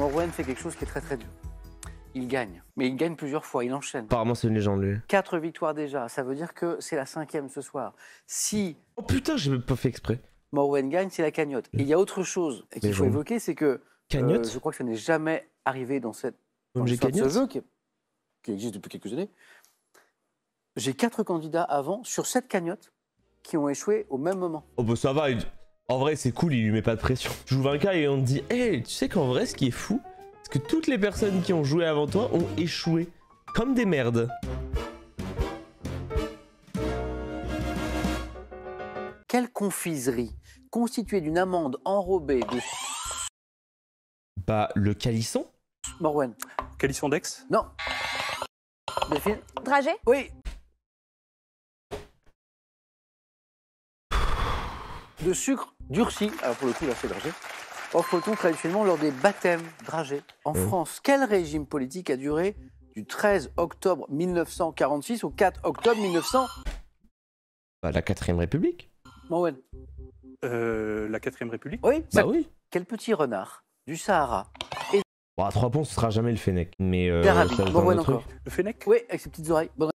Morwen fait quelque chose qui est très très dur. Il gagne, mais il gagne plusieurs fois, il enchaîne. Apparemment, c'est une légende, lui. 4 victoires déjà, ça veut dire que c'est la 5e ce soir. Si Oh putain, j'ai même pas fait exprès. Morwen gagne, c'est la cagnotte. Et il y a autre chose qu'il faut évoquer, c'est que Cagnotte je crois que ça n'est jamais arrivé dans l'histoire de ce jeu qui existe depuis quelques années. J'ai 4 candidats avant sur 7 cagnottes qui ont échoué au même moment. Oh bah ça va, en vrai c'est cool, il lui met pas de pression. Tu joues 20K et on te dit, hey, tu sais qu'en vrai ce qui est fou, c'est que toutes les personnes qui ont joué avant toi ont échoué. Comme des merdes. Quelle confiserie constituée d'une amande enrobée de... Bah, le calisson. Morwen. Calisson d'Aix. Non. Delphine. Dragé. Oui. De sucre durci, alors pour le coup là c'est dragé, offre-t-on traditionnellement lors des baptêmes dragés en France. Quel régime politique a duré du 13 octobre 1946 au 4 octobre 1900 Bah, la 4ème République. Morwen. La 4ème République. Oui. Bah oui. Quel petit renard du Sahara Bon, à 3 points, ce sera jamais le Fennec. Mais d'Arabie. ça va Morwen être un encore. truc. Le Fennec. Oui, avec ses petites oreilles. Bonne...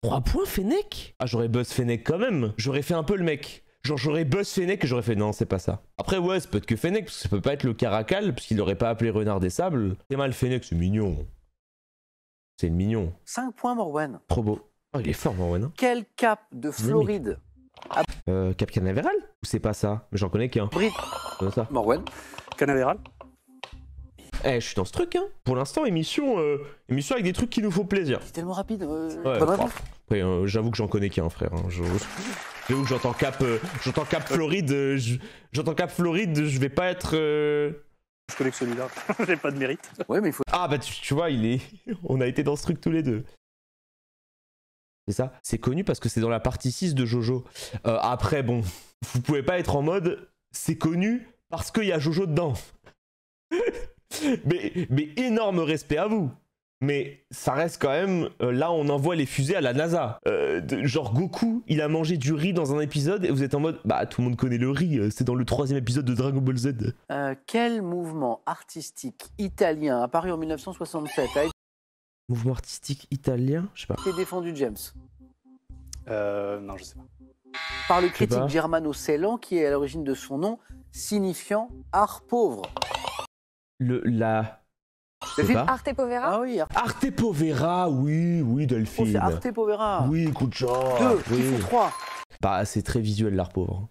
3 points Fennec. Ah, j'aurais buzz Fennec quand même. J'aurais fait un peu le mec. Genre, j'aurais buzz Fennec et j'aurais fait non, c'est pas ça. Après, ouais, ça peut être que Fennec, parce que ça peut pas être le Caracal, parce qu'il aurait pas appelé Renard des Sables. C'est mal Fennec, c'est mignon. C'est le mignon. 5 points Morwen. Trop beau. Oh, il est fort, Morwen. Hein. Quel cap de Floride Cap Canaveral. Ou c'est pas ça? Mais j'en connais qu'un. Brit. C'est ça. Morwen. Canaveral. Eh, je suis dans ce truc, hein. Pour l'instant, émission avec des trucs qui nous font plaisir. C'est tellement rapide. Ouais, bonne réponse. Après, j'avoue que j'en connais qu'un, frère. Hein. J'avoue que j'entends Cap Floride. J'entends Cap Floride, je vais pas être. Je connais que celui-là. J'ai pas de mérite. Oui, mais il faut. Ah bah tu vois, on a été dans ce truc tous les deux. C'est ça. C'est connu parce que c'est dans la partie 6 de Jojo. Après, bon, vous pouvez pas être en mode c'est connu parce qu'il y a Jojo dedans. mais énorme respect à vous. Mais ça reste quand même, là on envoie les fusées à la NASA. Genre Goku, il a mangé du riz dans un épisode et vous êtes en mode, bah tout le monde connaît le riz, c'est dans le 3e épisode de Dragon Ball Z. Quel mouvement artistique italien apparu en 1967 a Mouvement artistique italien, je sais pas. été défendu, James? Non, je sais pas. Par le sais critique pas. Germano Celan, qui est à l'origine de son nom, signifiant art pauvre. Je sais Delphine. pas. Arte Povera. Ah oui, Arte Povera, oui, Delphine. c'est Arte Povera. Oui, coup de genre. 2, oui. il faut 3. Bah, c'est très visuel l'art pauvre.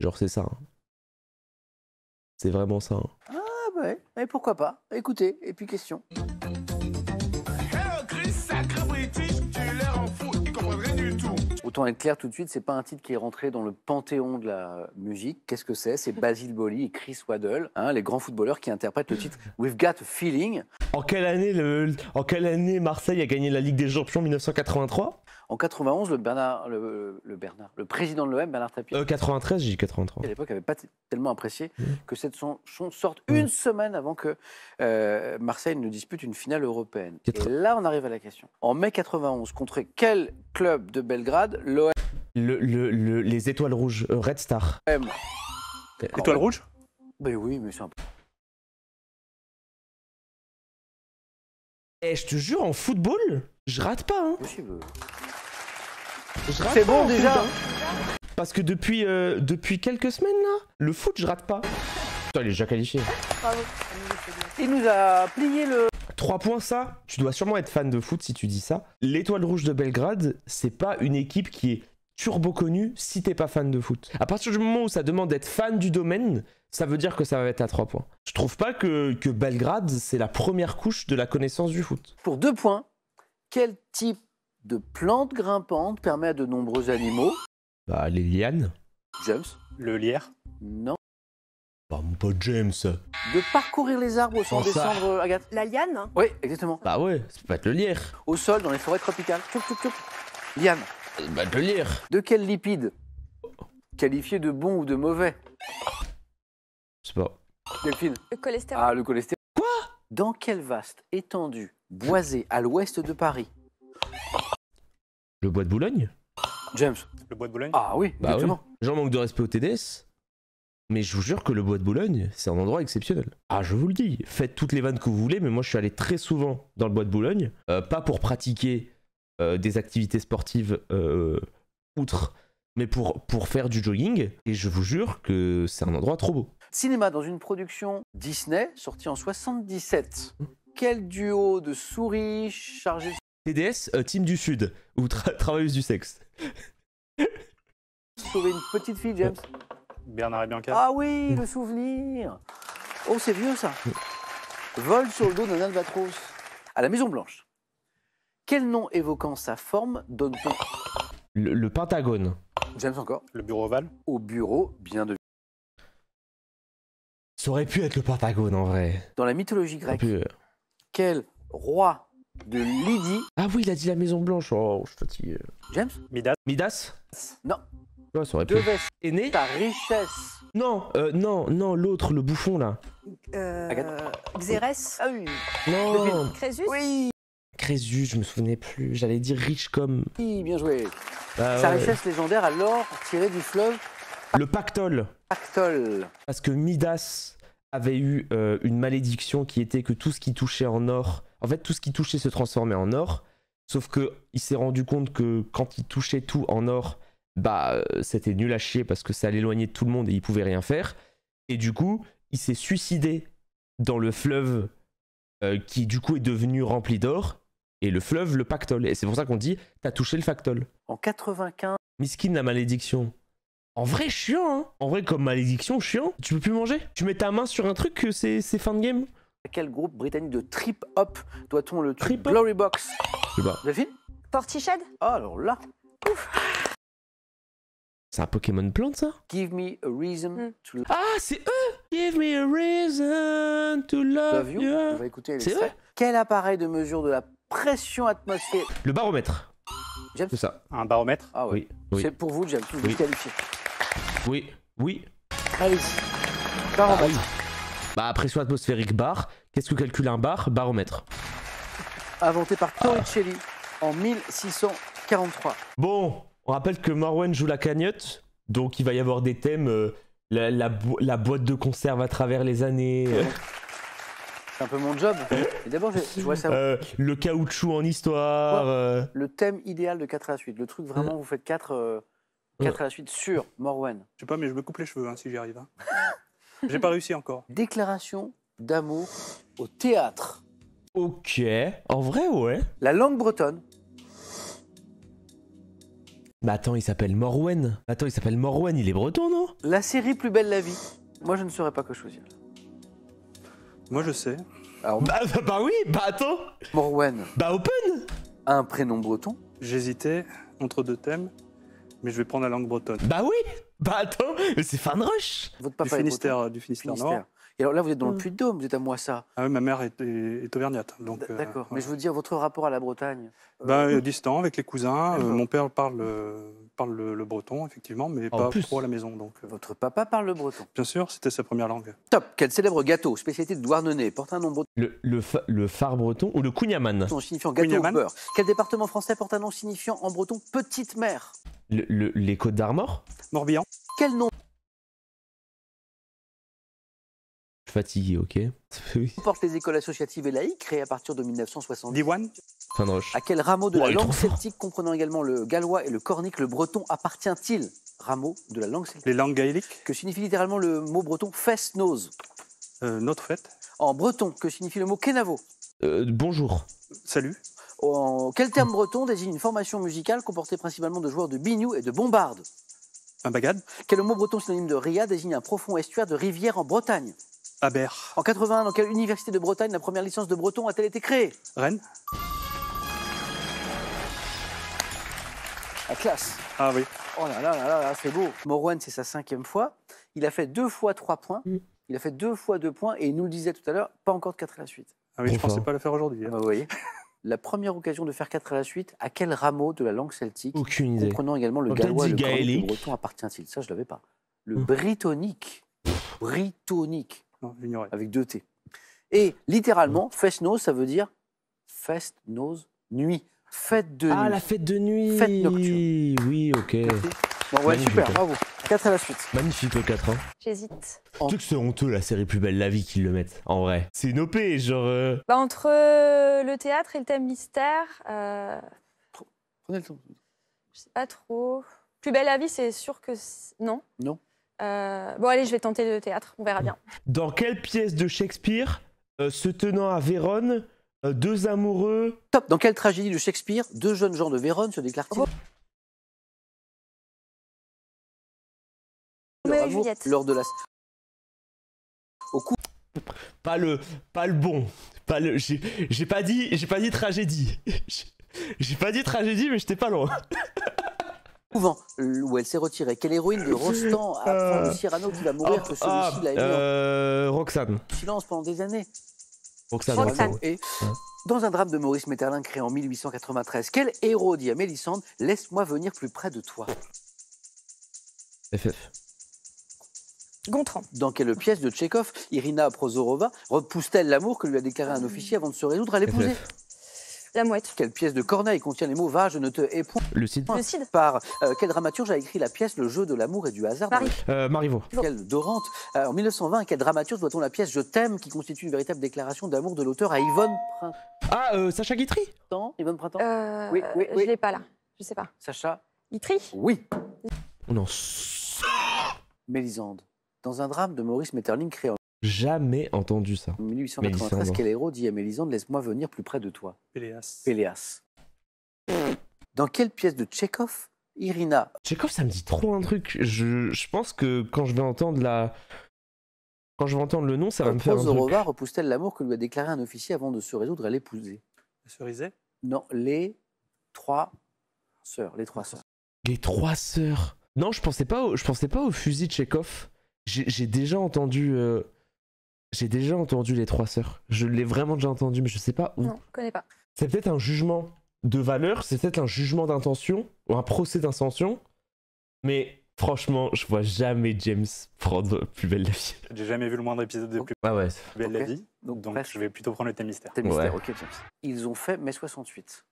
Genre, c'est ça. Hein. C'est vraiment ça. Hein. Ah ouais, mais pourquoi pas. Écoutez, et puis question. Autant être clair tout de suite, c'est pas un titre qui est rentré dans le panthéon de la musique. Qu'est-ce que c'est? C'est Basil Boli et Chris Waddle, hein, les grands footballeurs qui interprètent le titre We've Got a Feeling. En quelle année Marseille a gagné la Ligue des Champions 1983? En 91, le président de l'OM, Bernard Tapie, 93, j'ai dit 83. à l'époque, n'avait pas tellement apprécié que cette chanson sorte une semaine avant que Marseille ne dispute une finale européenne. Et là, on arrive à la question. En mai 91, contre quel club de Belgrade l'OM... Les étoiles rouges, Red Star. Étoile rouge. Ben oui, mais c'est un peu... Eh, je te jure, en football, je rate pas. Hein. possible. Je rate C'est pas bon en déjà. foot, hein. Parce que depuis quelques semaines, là, le foot, je rate pas. Putain, il est déjà qualifié. Bravo. Il nous a plié le... 3 points, ça. Tu dois sûrement être fan de foot si tu dis ça. L'Étoile Rouge de Belgrade, c'est pas une équipe qui est turbo connue si t'es pas fan de foot. À partir du moment où ça demande d'être fan du domaine, ça veut dire que ça va être à 3 points. Je trouve pas que Belgrade, c'est la première couche de la connaissance du foot. Pour 2 points, quel type de plante grimpante permet à de nombreux animaux... Bah, les lianes. James? Le lierre. Non. Bah, mon pote James. De parcourir les arbres sans Sans ça. descendre, Agathe? La liane. Oui, exactement. Bah ouais, ça peut être le lierre. Au sol, dans les forêts tropicales. Tchoup, tchoup, tchoup. Liane. Bah, le lierre. De quel lipide qualifié de bon ou de mauvais? Je sais pas. Delphine? Le cholestérol. Ah, le cholestérol. Quoi? Dans quelle vaste étendue boisée à l'ouest de Paris? Le bois de Boulogne. James? Le bois de Boulogne. Ah oui, Bah exactement. oui. J'en manque de respect au TDS. Mais je vous jure que le bois de Boulogne, c'est un endroit exceptionnel. Ah, je vous le dis, faites toutes les vannes que vous voulez, mais moi je suis allé très souvent dans le bois de Boulogne, pas pour pratiquer des activités sportives outre, mais pour faire du jogging, et je vous jure que c'est un endroit trop beau. Cinéma dans une production Disney sortie en 77. Quel duo de souris chargé TDS, Team du Sud, ou Travailleuse du sexe. de sauver une petite fille, James? Bernard et Bianca. Ah oui, le souvenir. Oh, c'est vieux ça. Vol sur le dos d'un albatros à la Maison Blanche. Quel nom évoquant sa forme donne-t-on Le Pentagone. James encore. Le bureau ovale. Au bureau, bien de. Ça aurait pu être le Pentagone en vrai. Dans la mythologie Ça aurait grecque, pu, quel roi de Lydie. Ah oui, il a dit la Maison Blanche. Oh, je suis fatigué. James? Midas. Midas? Non. Ouais, ça aurait pu. Devait Aîné? ta richesse. Non, l'autre, le bouffon là. Xérès. Ah oui. Non, Crésus. Oui, Crésus, je me souvenais plus. J'allais dire riche comme. bien joué. Ah Sa ouais. richesse légendaire à l'or tiré du fleuve Le pactole. Pactole. Parce que Midas avait eu une malédiction qui était que tout ce qui touchait en or, en fait tout ce qui touchait se transformait en or, sauf que il s'est rendu compte que quand il touchait tout en or, c'était nul à chier parce que ça l'éloignait de tout le monde et il pouvait rien faire. Et du coup, il s'est suicidé dans le fleuve qui du coup est devenu rempli d'or, et le fleuve le pactole. Et c'est pour ça qu'on dit t'as touché le factole. En 95, Miskin la malédiction. En vrai, chiant, hein. En vrai, comme malédiction, chiant. Tu peux plus manger. Tu mets ta main sur un truc que c'est fin de game. à quel groupe britannique de trip-hop doit-on le tube Trip-hop Glory Box? Je sais pas. Delphine? Portiched. Ah, alors là, C'est un Pokémon plante, ça? Give me a reason to Ah, c'est eux! Give me a reason to love love you. you. On va écouter C'est l'extrait. Quel appareil de mesure de la pression atmosphérique? Le baromètre. James? C'est ça. Un baromètre. Ah oui. Oui. C'est pour vous, James, vous vous Oui. qualifiez. Oui. Allez-y. Baromètre. Pression atmosphérique bar. Qu'est-ce que calcule un bar? Baromètre. Inventé par Torricelli en 1643. Bon, on rappelle que Morwen joue la cagnotte. Donc il va y avoir des thèmes. La boîte de conserve à travers les années. C'est un peu mon job. Et d'abord, je vois ça. Le caoutchouc en histoire. Le thème idéal de 4 à la suite. Le truc vraiment, vous faites 4 à la suite sur Morwen. Je sais pas, mais je me coupe les cheveux si j'y arrive. Hein. J'ai pas réussi encore. Déclaration d'amour au théâtre. Ok. En vrai, ouais. La langue bretonne. Attends, il s'appelle Morwen. Il est breton, non? La série Plus belle la vie. Moi, je ne saurais pas que choisir. Moi, je sais. Alors, Oui, attends. Morwen Open. a un prénom breton. J'hésitais entre deux thèmes, mais je vais prendre la langue bretonne. Oui. Attends, mais c'est Fan Rush. Votre Du papa est Finistère, breton. Nord. Et alors là, vous êtes dans le Puy-de-Dôme, vous êtes à Moissat. Ah oui, ma mère est auvergnate. Donc, D'accord. Mais voilà. je veux dire, votre rapport à la Bretagne. Distant avec les cousins. D'accord. Mon père parle le breton, effectivement, mais En pas plus. trop à la maison. Donc, Votre papa parle le breton. bien sûr, c'était sa première langue. Top. Quel célèbre gâteau, spécialité de Douarnenez, porte un nom breton Le phare breton ou le Kouniaman. signifiant gâteau au Cognaman. beurre? Quel département français porte un nom signifiant en breton petite mer? Les Côtes d'Armor. Morbihan. Quel nom Je suis fatigué, ok. Oui. portent les écoles associatives et laïques créées à partir de 1970? Diwan. Fan Rush. À quel rameau de Oh, la il est langue trop fort. celtique comprenant également le gallois et le cornique, le breton appartient-il? Rameau de la langue celtique. Les langues gaéliques. Que signifie littéralement le mot breton fest-nose? Notre fête. En breton, que signifie le mot kenavo? Bonjour. Salut. Quel terme breton désigne une formation musicale comportée principalement de joueurs de biniou et de bombarde? Un bagad. Quel mot breton synonyme de ria désigne un profond estuaire de rivière en Bretagne? Aber. En 81, dans quelle université de Bretagne la première licence de breton a-t-elle été créée? Rennes. La classe. Ah oui. Oh là là là là, là, c'est beau. Morwen, c'est sa 5e fois. Il a fait 2 fois 3 points. Il a fait 2 fois 2 points. Et il nous le disait tout à l'heure, pas encore de 4 à la suite. Ah oui, je Trop pensais fort. pas le faire aujourd'hui. Ah bah, vous voyez. La première occasion de faire 4 à la suite, à quel rameau de la langue celtique, Aucune idée. comprenant également le On t'a gallois et dit le cornique, le gaélique. breton appartient-il? Ça, je l'avais pas. Le brittonique. Brittonique, Non, j'ignorais. avec 2 T. Et littéralement, fest-nose, ça veut dire fest-nose, nuit. Fête de nuit. La fête de nuit. Fête nocturne. Oui, ok. Merci. Bon, ouais, Magnifique, super, hein. bravo. 4 à la suite. Magnifique le 4, hein. J'hésite. Tu sais que c'est honteux la série Plus belle la vie qu'ils le mettent, en vrai. C'est une OP, genre... Bah, entre le théâtre et le thème mystère, Prenez le temps. je sais pas trop. Plus belle la vie, c'est sûr que non. Non. Bon, allez, je vais tenter le théâtre, on verra bien. Dans quelle pièce de Shakespeare, se tenant à Vérone, deux amoureux... Top. Dans quelle tragédie de Shakespeare, deux jeunes gens de Vérone se déclarent-ils Roméo leur et amour Juliette. lors de la... Au coup Pas le bon. Pas le... J'ai pas dit tragédie. J'ai pas dit tragédie, mais j'étais pas loin. couvent où elle s'est retirée. Quelle héroïne de Rostand apprend de Cyrano qui va mourir que celui-ci l'a aimé Roxane. en silence pendant des années. Roxane. Roxane. Et dans un drame de Maurice Maeterlinck créé en 1893, quel héros dit à Mélisande « Laisse-moi venir plus près de toi » FF. Gontran. Dans quelle pièce de Tchekhov, Irina Prozorova repousse-t-elle l'amour que lui a déclaré un officier avant de se résoudre à l'épouser? FF. La mouette. Quelle pièce de Corneille contient les mots « Va, je ne te hais point Le Cid. Le Cid. » Par quel dramaturge a écrit la pièce « Le jeu de l'amour et du hasard » Marie. Marivaux. Quelle Dorante. En 1920, à quel dramaturge doit-on la pièce « Je t'aime » qui constitue une véritable déclaration d'amour de l'auteur à Yvonne Sacha Guitry. Printemps Yvonne Printemps Oui, oui. Je l'ai pas là. Je sais pas. Sacha Guitry. Oui. On en Mélisande. Dans un drame de Maurice Maeterlinck créé en jamais entendu ça. 1893, Mélisande. quel héros dit à Mélisande « Laisse-moi venir plus près de toi » Péléas. Péléas. Dans quelle pièce de Tchekhov, Irina Tchekhov, ça me dit trop un truc. Je pense que quand je vais entendre le nom, ça va me faire un truc. Prozorova repousse-t-elle l'amour que lui a déclaré un officier avant de se résoudre à l'épouser? Cerizet. Non, les trois sœurs. Les trois sœurs. Les trois sœurs. Non, je pensais pas au fusil Tchekhov. J'ai déjà entendu les trois sœurs. Je l'ai vraiment déjà entendu, mais je sais pas où. Non, je connais pas. C'est peut-être un jugement de valeur, c'est peut-être un jugement d'intention, ou un procès d'intention, mais franchement, je vois jamais James prendre Plus belle la vie. J'ai jamais vu le moindre épisode de Plus Ah ouais. belle la Ok. vie, Donc, donc bref. je vais plutôt prendre le thème mystère. Thème mystère, Ouais. ok, James. Ils ont fait mai 68.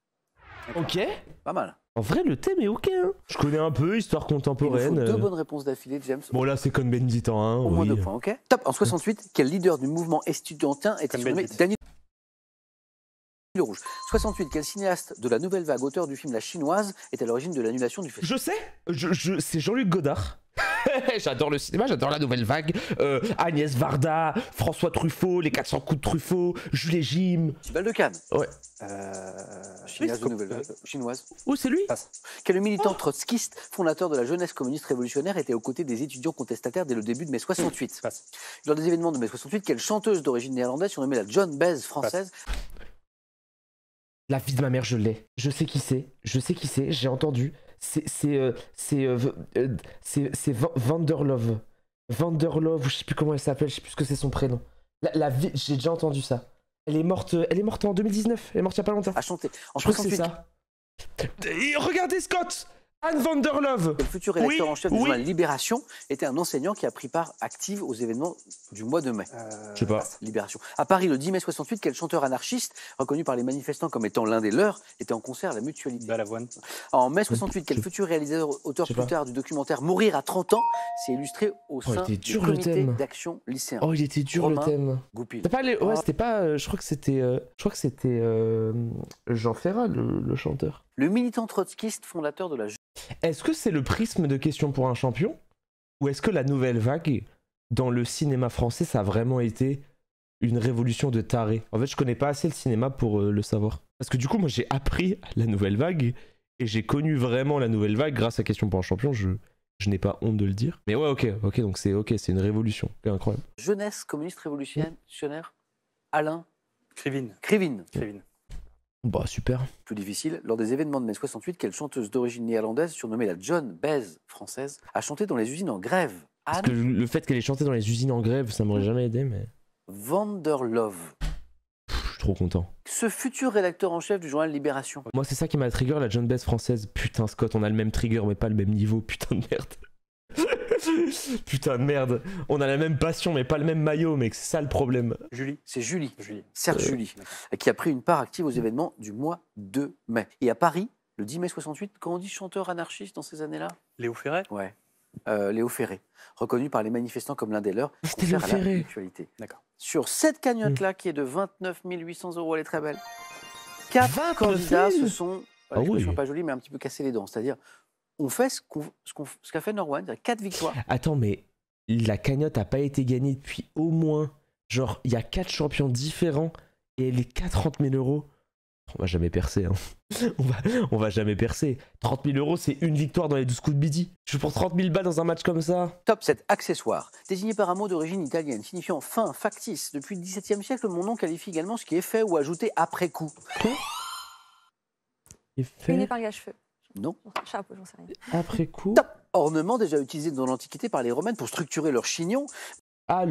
Ok. Pas mal. En vrai, le thème est ok. Hein. Je connais un peu, histoire Il nous faut contemporaine. deux bonnes réponses d'affilée, James. Bon là, c'est Cohn-Bendit en 1. Au moins Oui. 2 points, ok. Top. En 68, quel leader du mouvement estudiantin était surnommé Cohn-Bendit. Daniel Le Rouge? 68, quel cinéaste de la nouvelle vague, auteur du film La Chinoise, est à l'origine de l'annulation du festival? Je sais. C'est Jean-Luc Godard. J'adore le cinéma, j'adore la nouvelle vague. Agnès Varda, François Truffaut, les 400 coups de Truffaut, Jules et Jim. Festival de Cannes. Ouais. Chinoise de nouvelle vague. Chinoise. Oh, c'est lui. Quel militant trotskiste, fondateur de la jeunesse communiste révolutionnaire, était aux côtés des étudiants contestataires dès le début de mai 68? Passe. Lors des événements de mai 68, quelle chanteuse d'origine néerlandaise, surnommée la John Baez française, La vie de ma mère, je l'ai. Je sais qui c'est. J'ai entendu. C'est Vanderlove. Vanderlove, je sais plus comment elle s'appelle, je sais plus ce que c'est son prénom. La vie, j'ai déjà entendu ça. Elle est morte en 2019. Elle est morte il y a pas longtemps. a chanté en Je crois que c'est 68? ça. Et regardez Scott, Anne Vanderlove. Le futur rédacteur Oui, en chef du oui. journal Libération était un enseignant qui a pris part active aux événements du mois de mai. Je sais pas. Libération. À Paris, le 10 mai 68, quel chanteur anarchiste, reconnu par les manifestants comme étant l'un des leurs, était en concert à la Mutualité? Balavoine. En mai 68, quel futur réalisateur, auteur Je sais plus pas. tard du documentaire Mourir à 30 ans, s'est illustré au sein il était du dur, le comité thème. d'action lycéen? Oh, il était dur Romain le thème. Goupil. T'as pas les... Ouais, c'était pas. Je crois que c'était Jean Ferrat, le chanteur. Le militant trotskiste fondateur de la Est-ce que c'est le prisme de Question pour un champion? Ou est-ce que la nouvelle vague, dans le cinéma français, ça a vraiment été une révolution de tarés? En fait, je connais pas assez le cinéma pour le savoir. Parce que du coup, moi, j'ai appris la nouvelle vague et j'ai connu vraiment la nouvelle vague grâce à Question pour un champion. Je n'ai pas honte de le dire. Mais ouais, ok, donc c'est une révolution. C'est incroyable. jeunesse communiste révolutionnaire, Alain Krivine. Krivine. Krivine. Bah, super. Plus difficile, lors des événements de mai 68, quelle chanteuse d'origine néerlandaise, surnommée la John Baez française, a chanté dans les usines en grève? Parce Anne que le fait qu'elle ait chanté dans les usines en grève, ça m'aurait jamais aidé, mais Vanderlove. je suis trop content. Ce futur rédacteur en chef du journal Libération. Moi, c'est ça qui m'a trigger, la John Baez française. Putain, Scott, on a le même trigger, mais pas le même niveau. Putain de merde. Putain de merde. On a la même passion, mais pas le même maillot, mec. C'est ça le problème. Julie. C'est Julie, Julie. Serge Julie, qui a pris une part active aux événements du mois de mai. Et à Paris, le 10 mai 68, quand on dit chanteur anarchiste dans ces années-là, Léo Ferré. Ouais. Léo Ferré, reconnu par les manifestants comme l'un des leurs, C'était Léo confère à la Ferré. mutualité. D'accord. Sur cette cagnotte-là, qui est de 29 800 €, elle est très belle, 4 29 candidats 000. se sont, Ah l'expression oui. pas jolie, mais un petit peu cassé les dents. C'est-à-dire, on fait ce qu'a fait Nolwenn, 4 victoires. Attends, mais la cagnotte a pas été gagnée depuis au moins... Genre, il y a 4 champions différents et elle est qu'à 30 000 €. On va jamais percer, hein. on va jamais percer. 30 000 €, c'est une victoire dans les 12 coups de midi. Je prends 30 000 balles dans un match comme ça. Top 7, accessoire. Désigné par un mot d'origine italienne, signifiant fin, factice. Depuis le XVIIe siècle, mon nom qualifie également ce qui est fait ou ajouté après coup. Et Une fait épingle à cheveux. Non. Un chapeau, j'en sais rien. après coup. Top. Ornement déjà utilisé dans l'Antiquité par les Romaines pour structurer leur chignon. Ah,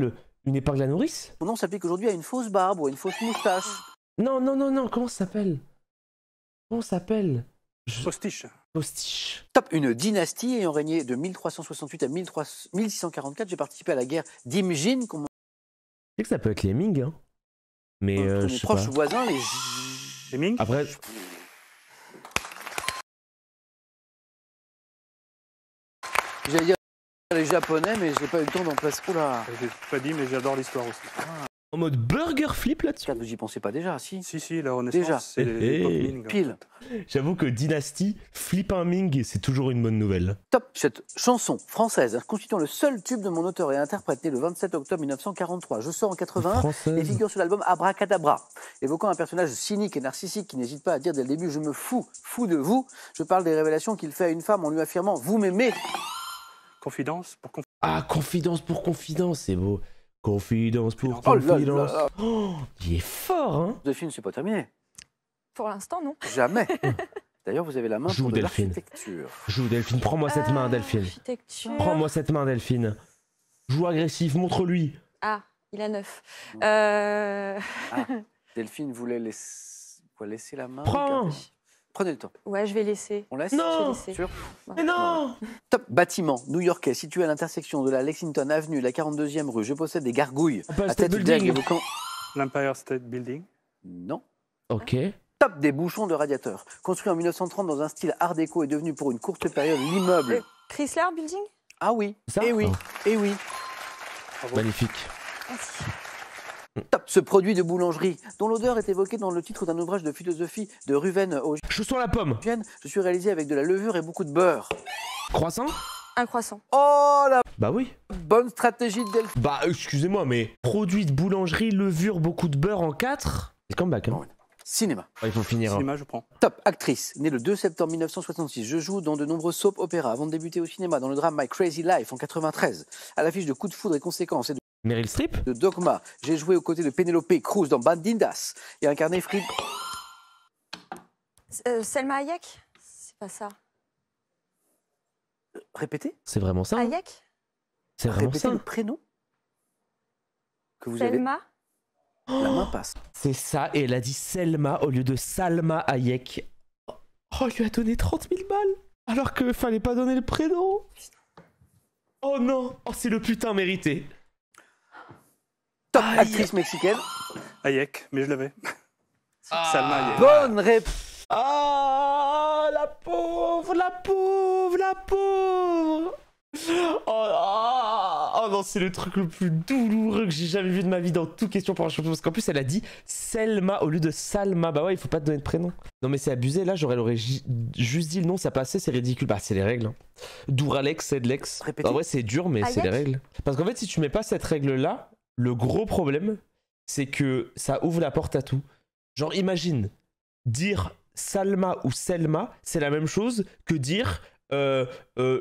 une épingle à nourrice? Mon nom s'applique aujourd'hui à une fausse barbe ou à une fausse moustache. Non, non, non, non, comment ça s'appelle? Comment ça s'appelle? Postiche. Postiche. Top. Une dynastie ayant régné de 1368 à 1644. J'ai participé à la guerre d'Imjin, qu'on Tu sais que ça peut être les Ming, hein. Mais je mes sais proches pas. voisins, Les Ming. Après, j'allais dire les japonais, mais j'ai pas eu le temps d'en placer. Oula, J'ai pas dit, mais j'adore l'histoire aussi. en mode burger flip là-dessus. ça, vous y pensez pas déjà, si? Si, la Renaissance, Déjà. c'est l'époque Ming. Pile. J'avoue que Dynasty, flip un Ming, c'est toujours une bonne nouvelle. Top. Cette chanson française constituant le seul tube de mon auteur et interprète né le 27 octobre 1943. Je sors en 81 et Française. figure sur l'album Abracadabra. Évoquant un personnage cynique et narcissique qui n'hésite pas à dire dès le début « Je me fous de vous ». Je parle des révélations qu'il fait à une femme en lui affirmant « Vous m'aimez ». Confidence pour confidence. Ah, confidence pour confidence, c'est beau. Confidence pour Oh là là confidence. là. Oh, il est fort, hein. Delphine, c'est pas terminé. Pour l'instant, non. Jamais. D'ailleurs, vous avez la main Joue, pour de Delphine. l'architecture. Joue, Delphine, prends-moi cette main, Delphine. Architecture. Prends-moi cette main, Delphine. Joue agressif, montre-lui. Ah, il a 9. Delphine voulait laisser la main. Prends. Prenez le temps. Ouais, je vais laisser. On laisse Non. Je vais laisser. Sûr. Mais non. Top. Bâtiment new-yorkais situé à l'intersection de la Lexington Avenue et la 42e rue. Je possède des gargouilles Empire à State tête d'aigle Building. évoquant... L'Empire State Building. Non. Ok. Top. Des bouchons de radiateur. Construit en 1930 dans un style art déco et devenu pour une courte période l'immeuble. Chrysler Building. Ah oui. Ça Eh oui. Oh, Eh oui. Bravo. magnifique. Merci. Top. Ce produit de boulangerie, dont l'odeur est évoquée dans le titre d'un ouvrage de philosophie de Ruven Je sens la pomme. Eugène, je suis réalisé avec de la levure et beaucoup de beurre. Croissant? Un croissant. Oh, la Bah oui. bonne stratégie de Delphine. Bah excusez-moi, mais produit de boulangerie, levure, beaucoup de beurre en 4. C'est comeback, hein. Cinéma. Ouais, il faut finir. Hein. Cinéma, je prends. Top. Actrice, née le 2 septembre 1966. Je joue dans de nombreux soap opéras avant de débuter au cinéma dans le drame My Crazy Life en 93. À l'affiche de Coups de foudre et conséquences et Meryl Streep? de Dogma, j'ai joué aux côtés de Penelope Cruz dans Bandindas et incarné Fried. Selma Hayek. C'est pas ça. Répétez. C'est vraiment ça? Hein. Hayek. C'est vraiment Répétez ça? le prénom que vous avez. Selma. La main passe. C'est ça, et elle a dit Selma au lieu de Salma Hayek. Oh, elle lui a donné 30 000 balles alors que fallait pas donner le prénom. Oh non, oh c'est le putain mérité. Top. Aïe. Actrice mexicaine. Hayek, mais je l'avais. Salma Hayek. Bonne réponse. Ah, la pauvre, la pauvre, la pauvre. Oh non, c'est le truc le plus douloureux que j'ai jamais vu de ma vie dans toute question pour un champion. Parce qu'en plus, elle a dit Selma au lieu de Salma. Bah ouais, il faut pas te donner de prénom. Non, mais c'est abusé. Là, j'aurais juste dit le nom, ça passait, c'est ridicule. Bah, c'est les règles. Hein. Douralex, Sedlex. Répétez. En vrai, c'est dur, mais c'est les Hayek. règles. Parce qu'en fait, si tu mets pas cette règle-là, le gros problème, c'est que ça ouvre la porte à tout. Genre, imagine, dire Salma ou Selma, c'est la même chose que dire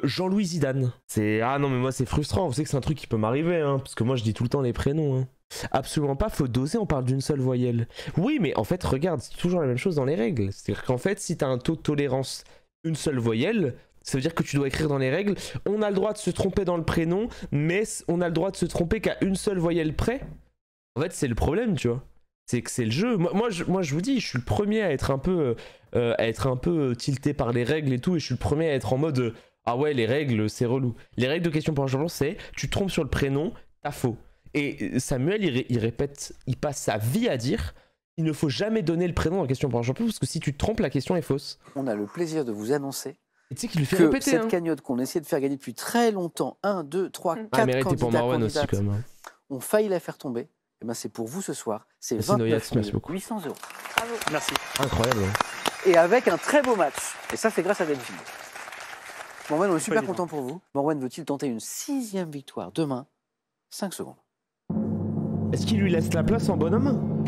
Jean-Louis Zidane. C'est ah non mais moi c'est frustrant. Vous savez que c'est un truc qui peut m'arriver hein, parce que moi je dis tout le temps les prénoms. Hein. Absolument pas, faut doser. On parle d'une seule voyelle. Oui mais en fait regarde, c'est toujours la même chose dans les règles. C'est-à-dire qu'en fait si t'as un taux de tolérance une seule voyelle, ça veut dire que tu dois écrire dans les règles. On a le droit de se tromper dans le prénom, mais on a le droit de se tromper qu'à une seule voyelle près. En fait c'est le problème, tu vois. C'est que c'est le jeu. Moi, je vous dis, je suis le premier à être un peu tilté par les règles et tout, et je suis le premier à être en mode ah ouais, les règles, c'est relou. Les règles de question pour un champion, c'est tu te trompes sur le prénom, t'as faux. Et Samuel, il répète, il passe sa vie à dire il ne faut jamais donner le prénom en question pour un champion, parce que si tu te trompes, la question est fausse. On a le plaisir de vous annoncer Et tu sais qu'il lui fait que répéter. cette Hein. cagnotte qu'on essayait de faire gagner depuis très longtemps, 1, 2, 3, 4 Ah, mérité pour candidats, Marwan aussi, candidates, quand même. Hein. ont failli la faire tomber. Et ben c'est pour vous ce soir. C'est Merci, Noyat, 29 merci beaucoup. 800 €. Bravo. Merci. Incroyable. Hein. Et avec un très beau match. Et ça, c'est grâce à Delphine. Morwen, on est super évident. content pour vous. Morwen veut-il tenter une 6e victoire demain? 5 secondes. Est-ce qu'il lui laisse la place en bonhomme?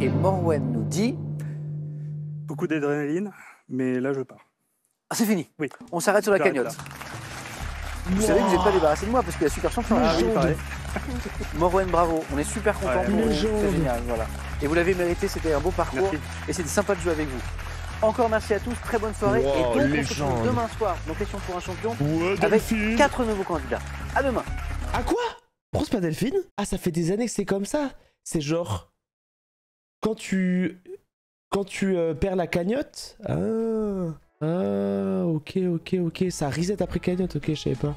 Et Morwen nous dit... Beaucoup d'adrénaline, mais là, je pars. Ah, c'est fini. Oui. On s'arrête sur la J'arrête cagnotte. Vous savez que vous n'êtes pas débarrassé de moi parce qu'il y a super champion. Ah oui, pareil. Morwen, bravo. On est super content Ouais, pour vous. légende. C'est génial. Voilà. Et vous l'avez mérité. C'était un beau parcours. Merci. Et c'était sympa de jouer avec vous. Encore merci à tous. Très bonne soirée. Wow, et donc, on se légende. retrouve demain soir dans Question pour un champion Ouais, avec Delphine. 4 nouveaux candidats. À demain. Ah quoi? Pourquoi c'est pas Delphine? Ah, ça fait des années que c'est comme ça. C'est genre... Quand tu perds la cagnotte... Ah, ok. Ça reset après cagnotte, ok, je savais pas.